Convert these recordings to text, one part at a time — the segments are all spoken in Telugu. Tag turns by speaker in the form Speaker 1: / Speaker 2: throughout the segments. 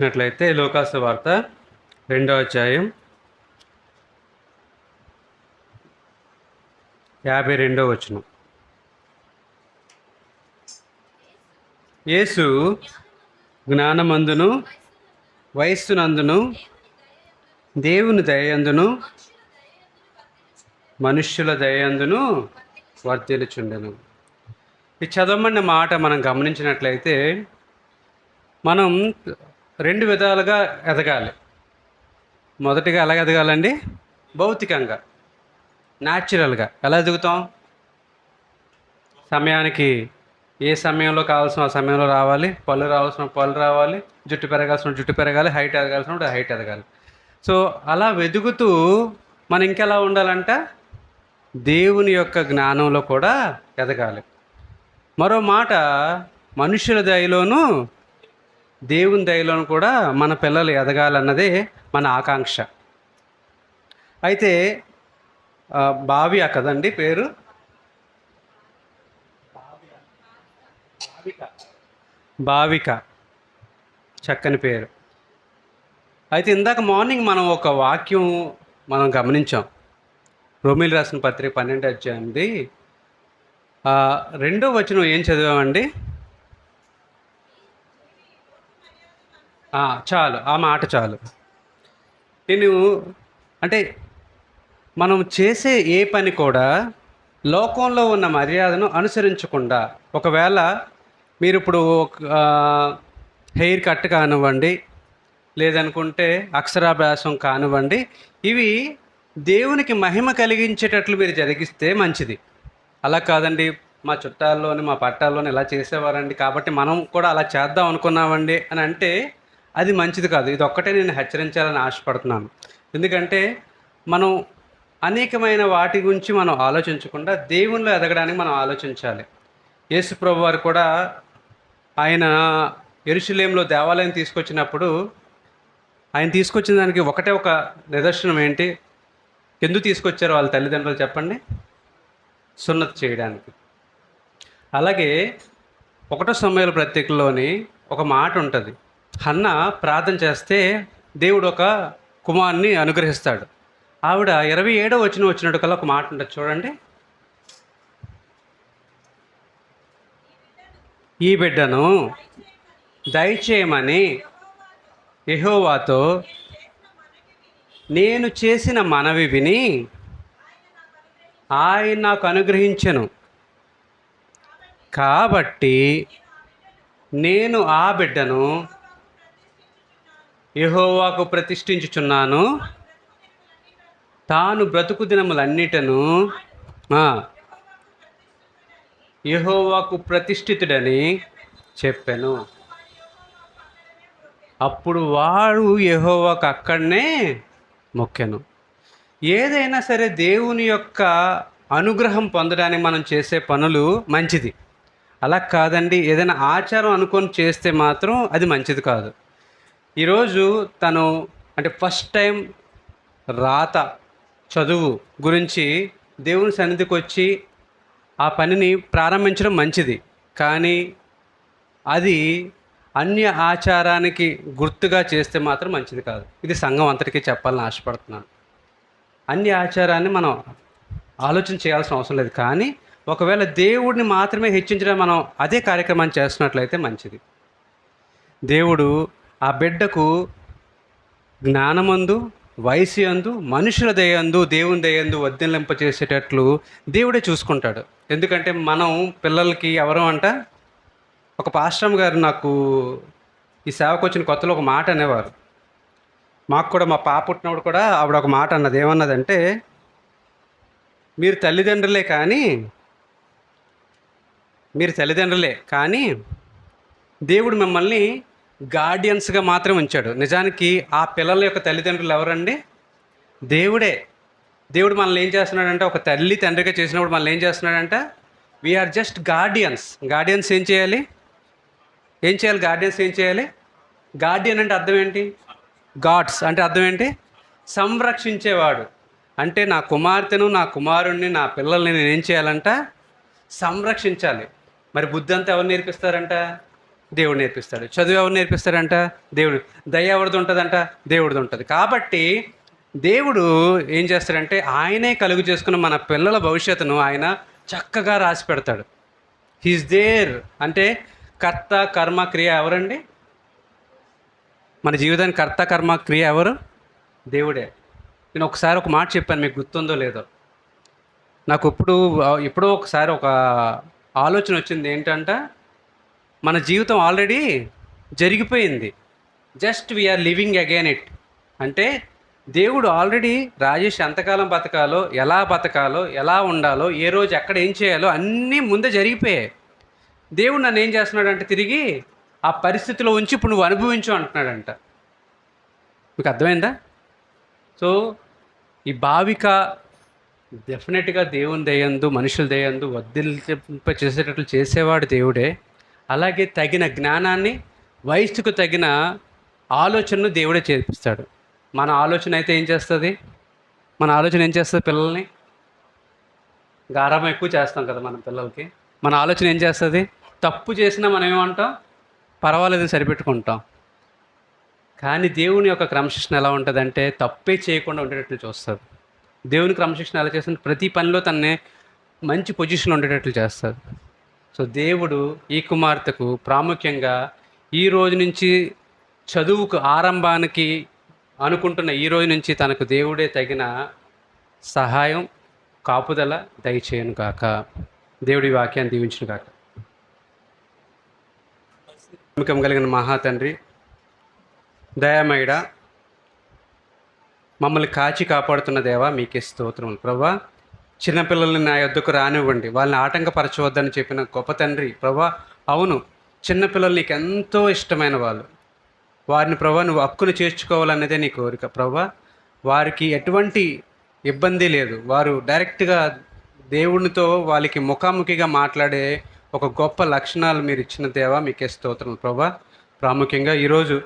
Speaker 1: చూసినట్లయితే లూకాసు వార్త 2వ అధ్యాయం 52వ వచనం. యేసు జ్ఞానమందును వయస్సునందును దేవుని దయందును మనుష్యుల దయందును వర్ధిల్లుచుండెను. ఈ చదవమన్న మాట మనం గమనించినట్లయితే మనం 2 విధాలుగా ఎదగాలి. మొదటిగా ఎలా ఎదగాలండి? భౌతికంగా, న్యాచురల్గా. ఎలా ఎదుగుతాం? సమయానికి ఏ సమయంలో కావాల్సిన ఆ సమయంలో రావాలి, పళ్ళు రావాల్సిన పళ్ళు రావాలి, జుట్టు పెరగాల్సిన జుట్టు పెరగాలి, హైట్ ఎదగాల్సిన హైట్ ఎదగాలి. సో అలా వెదుగుతూ మనం ఇంకెలా ఉండాలంట? దేవుని యొక్క జ్ఞానంలో కూడా ఎదగాలి. మరో మాట, మనుషుల దయలోనూ దేవుని దయలోను కూడా మన పిల్లలు ఎదగాలన్నదే మన ఆకాంక్ష. అయితే భావ్య కదండి పేరు, భావిక, చక్కని పేరు. అయితే ఇందాక మార్నింగ్ మనం ఒక వాక్యం మనం గమనించాం. రోమిలు రాసిన పత్రిక 12వ అధ్యాయంది 2వ వచనం ఏం చదివామండి? చాలు, ఆ మాట చాలు. నేను అంటే మనం చేసే ఏ పని కూడా లోకంలో ఉన్న మర్యాదను అనుసరించకుండా, ఒకవేళ మీరు ఇప్పుడు హెయిర్ కట్ కానివ్వండి, లేదనుకుంటే అక్షరాభ్యాసం కానివ్వండి, ఇవి దేవునికి మహిమ కలిగించేటట్లు మీరు జరిగిస్తే మంచిది. అలా కాదండి, మా చుట్టాల్లోని మా పట్టాల్లోని ఇలా చేసేవారండి కాబట్టి మనం కూడా అలా చేద్దాం అనుకున్నామండి అని అంటే అది మంచిది కాదు. ఇది ఒక్కటే నేను హెచ్చరించాలని ఆశపడుతున్నాను. ఎందుకంటే మనం అనేకమైన వాటి గురించి మనం ఆలోచించకుండా దేవునిలో ఎదగడానికి మనం ఆలోచించాలి. యేసు ప్రభు వారు కూడా ఆయన యెరూషలేములో దేవాలయం తీసుకొచ్చినప్పుడు ఆయన తీసుకొచ్చిన దానికి ఒకటే ఒక నిదర్శనం ఏంటి? ఎందుకు తీసుకొచ్చారు వాళ్ళ తల్లిదండ్రులు చెప్పండి? సున్నతి చేయడానికి. అలాగే 1వ సమూయేలు పత్రికలోని ఒక మాట ఉంటుంది. హన్న ప్రార్థన చేస్తే దేవుడు ఒక కుమారుని అనుగ్రహిస్తాడు. ఆవిడ 27వ వచనం వచ్చినట్టు కల్లా ఒక మాట ఉంటుంది చూడండి. ఈ బిడ్డను దయచేయమని యెహోవాతో నేను చేసిన మనవి విని ఆయన నాకు అనుగ్రహించెను. కాబట్టి నేను ఆ బిడ్డను యెహోవాకు ప్రతిష్ఠించుచున్నాను. తాను బ్రతుకు దినములన్నిటను యెహోవాకు ప్రతిష్ఠితుడని చెప్పెను. అప్పుడు వాడు యెహోవాకు అక్కడనే మొక్కెను. ఏదైనా సరే దేవుని యొక్క అనుగ్రహం పొందడానికి మనం చేసే పనులు మంచిది. అలా కాదండి, ఏదైనా ఆచారం అనుకొని చేస్తే మాత్రం అది మంచిది కాదు. ఈరోజు తను అంటే ఫస్ట్ టైం రాత చదువు గురించి దేవుని సన్నిధికి వచ్చి ఆ పనిని ప్రారంభించడం మంచిది. కానీ అది అన్య ఆచారానికి గుర్తుగా చేస్తే మాత్రం మంచిది కాదు. ఇది సంఘం అంతటికీ చెప్పాలని ఆశపడుతున్నాను. అన్య ఆచారాన్ని మనం ఆలోచన చేయాల్సిన అవసరం లేదు. కానీ ఒకవేళ దేవుడిని మాత్రమే హెచ్చించడం మనం అదే కార్యక్రమాన్ని చేస్తున్నట్లయితే మంచిది. దేవుడు ఆ బిడ్డకు జ్ఞానమందు, వయసు యందు, మనుషుల దయందు, దేవుని దయందు వర్ధిల్లింపచేసేటట్లు దేవుడే చూసుకుంటాడు. ఎందుకంటే మనం పిల్లలకి ఎవరు అంట, ఒక పాస్టర్ గారు నాకు ఈ సేవకు వచ్చిన కొత్తలో ఒక మాట అనేవారు. మాకు కూడా మా పాప పుట్టినప్పుడు కూడా ఆవిడ ఒక మాట అన్నది. ఏమన్నదంటే, మీరు తల్లిదండ్రులే కానీ దేవుడు మిమ్మల్ని గార్డియన్స్గా మాత్రం ఉంచాడు. నిజానికి ఆ పిల్లల యొక్క తల్లిదండ్రులు ఎవరండి? దేవుడే. దేవుడు మనల్ని ఏం చేస్తున్నాడంటే, ఒక తల్లి తండ్రిగా చేసినప్పుడు మనల్ని ఏం చేస్తున్నాడంట? We're just guardians. గార్డియన్స్ ఏం చేయాలి? గార్డియన్స్ ఏం చేయాలి? గార్డియన్ అంటే అర్థం ఏంటి? గాడ్స్ అంటే అర్థం ఏంటి? సంరక్షించేవాడు. అంటే నా కుమార్తెను, నా కుమారుణ్ణి, నా పిల్లల్ని నేను ఏం చేయాలంట? సంరక్షించాలి. మరి బుద్ధి అంతా ఎవరు నేర్పిస్తారంట? దేవుడు నేర్పిస్తాడు. చదువు ఎవరు నేర్పిస్తాడంట? దేవుడు. దయ ఎవరిది ఉంటుందంట? దేవుడిది ఉంటుంది. కాబట్టి దేవుడు ఏం చేస్తాడంటే ఆయనే కలుగు చేసుకున్న మన పిల్లల భవిష్యత్తును ఆయన చక్కగా రాసి పెడతాడు. హీస్ దేర్ అంటే కర్త కర్మ క్రియ ఎవరండి? మన జీవితానికి కర్త కర్మ క్రియ ఎవరు? దేవుడే. నేను ఒకసారి ఒక మాట చెప్పాను, మీకు గుర్తుందో లేదో. నాకు ఎప్పుడో ఒకసారి ఒక ఆలోచన వచ్చింది. ఏంటంటే మన జీవితం ఆల్రెడీ జరిగిపోయింది, just we're living again it. అంటే దేవుడు ఆల్రెడీ రాజేష్ ఎంతకాలం బతకాలో, ఎలా ఉండాలో, ఏ రోజు ఎక్కడ ఏం చేయాలో అన్నీ ముందే జరిగిపోయాయి. దేవుడు నన్ను ఏం చేస్తున్నాడంటే తిరిగి ఆ పరిస్థితిలో ఉంచి ఇప్పుడు నువ్వు అనుభవించు అంటున్నాడంట. మీకు అర్థమైందా? సో ఈ భావిక డెఫినెట్గా దేవుని దయందు, మనుషుల దయందు వర్ధిల్లింప చేసేటట్లు చేసేవాడు దేవుడే. అలాగే తగిన జ్ఞానాన్ని, వయసుకు తగిన ఆలోచనను దేవుడే చేర్పిస్తాడు. మన ఆలోచన అయితే ఏం చేస్తుంది? పిల్లల్ని గారాబం ఎక్కువ చేస్తాం కదా మనం పిల్లలకి. మన ఆలోచన ఏం చేస్తుంది? తప్పు చేసినా మనం ఏమంటాం? పర్వాలేదని సరిపెట్టుకుంటాం. కానీ దేవుని యొక్క క్రమశిక్షణ ఎలా ఉంటుందంటే తప్పే చేయకుండా ఉండేటట్లు చూస్తారు. దేవుని క్రమశిక్షణ ఎలా చేస్తుంది? ప్రతి పనిలో తన్నే మంచి పొజిషన్లో ఉండేటట్లు చేస్తారు. సో దేవుడు ఈ కుమార్తెకు ప్రాముఖ్యంగా ఈ రోజు నుంచి చదువుకు ఆరంభానికి అనుకుంటున్న ఈ రోజు నుంచి తనకు దేవుడే తగిన సహాయం, కాపుదల దయచేయను గాక. దేవుడి వాక్యాన్ని దీవించును గాక. నమ్మకం కలిగిన మహాతండ్రి, దయామయుడ, మమ్మల్ని కాచి కాపాడుతున్న దేవా మీకే స్తోత్రములు. ప్రభా, చిన్నపిల్లల్ని నా యొద్దకు రానివ్వండి, వాళ్ళని ఆటంకపరచవద్దని చెప్పిన గొప్ప తండ్రి ప్రభా. అవును, చిన్నపిల్లలు నీకు ఎంతో ఇష్టమైన వాళ్ళు. వారిని ప్రభా నువ్వు హక్కును చేర్చుకోవాలన్నదే నీ కోరిక ప్రభా. వారికి ఎటువంటి ఇబ్బంది లేదు. వారు డైరెక్ట్గా దేవునితో వాళ్ళకి ముఖాముఖిగా మాట్లాడే ఒక గొప్ప లక్షణాలు మీరు ఇచ్చిన దేవా మీకే స్తోత్రం ప్రభా. ప్రాముఖ్యంగా ఈరోజు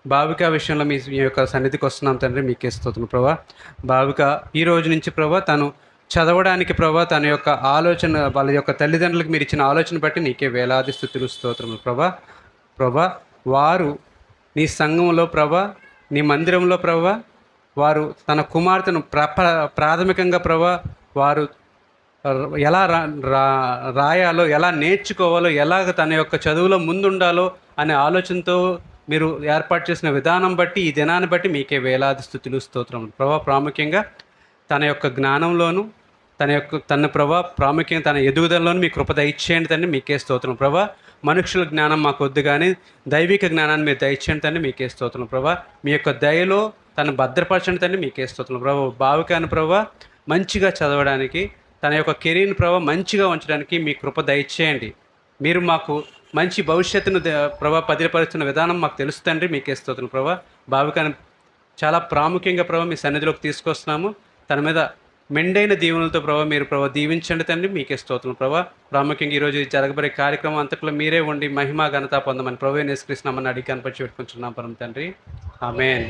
Speaker 1: భావిక విషయంలో మీ యొక్క సన్నిధికి వస్తున్నాం తండ్రి, మీకే స్తోత్రం ప్రభా. భావిక ఈ రోజు నుంచి ప్రభా తను చదవడానికి ప్రభా తన యొక్క ఆలోచన, వాళ్ళ యొక్క తల్లిదండ్రులకు మీరు ఇచ్చిన ఆలోచన బట్టి నీకే వేలాది స్తుతులు స్తోత్రములు ప్రభా. వారు నీ సంఘంలో ప్రభా, నీ మందిరంలో ప్రభా, వారు తన కుమార్తెను ప్రాథమికంగా ప్రభా వారు ఎలా రాయాలో, ఎలా నేర్చుకోవాలో, ఎలాగ తన యొక్క చదువులో ముందుండాలో అనే ఆలోచనతో మీరు ఏర్పాటు చేసిన విధానం బట్టి, ఈ దినాన్ని బట్టి మీకే వేలాది స్తుతులు స్తోత్రములు ప్రభా. ప్రాముఖ్యంగా తన యొక్క జ్ఞానంలోను, తన ప్రభా ప్రాముఖ్యంగా తన ఎదుగుదలలోను మీ కృప దయచేయండి తండ్రి, మీకే స్తోత్రం ప్రభా. మనుషుల జ్ఞానం మాకు వద్దు, కానీ దైవిక జ్ఞానాన్ని మీరు దయచేయండి తండ్రి, మీకే స్తోత్రం ప్రభా. మీ యొక్క దయలో తను భద్రపరచండి తండ్రి, మీకే స్తోత్రం ప్రభా. భావికాన్ని ప్రభా మంచిగా చదవడానికి, తన యొక్క కెరీర్ని ప్రభా మంచిగా ఉంచడానికి మీ కృప దయచేయండి. మీరు మాకు మంచి భవిష్యత్తును ప్రభా పదిలపరుస్తున్న విధానం మాకు తెలుస్తుంది, మీకే స్తోత్రం ప్రభా. భావికాన్ని చాలా ప్రాముఖ్యంగా ప్రభా మీ సన్నిధిలోకి తీసుకొస్తున్నాము. తన మీద మెండైన దీవెనలతో ప్రభా మీరు ప్రభా దీవించండి తండ్రి, మీకే స్తోత్రం ప్రభా. ప్రాముఖ్యంగా ఈరోజు జరగబడే కార్యక్రమం అంతట్లో మీరే ఉండి మహిమ ఘనత పొందమని ప్రభువైన యేసుక్రీస్తు నామమున అడిగి కనపరిచి పెట్టుకుంటున్నాం పరమ తండ్రి, ఆమేన్.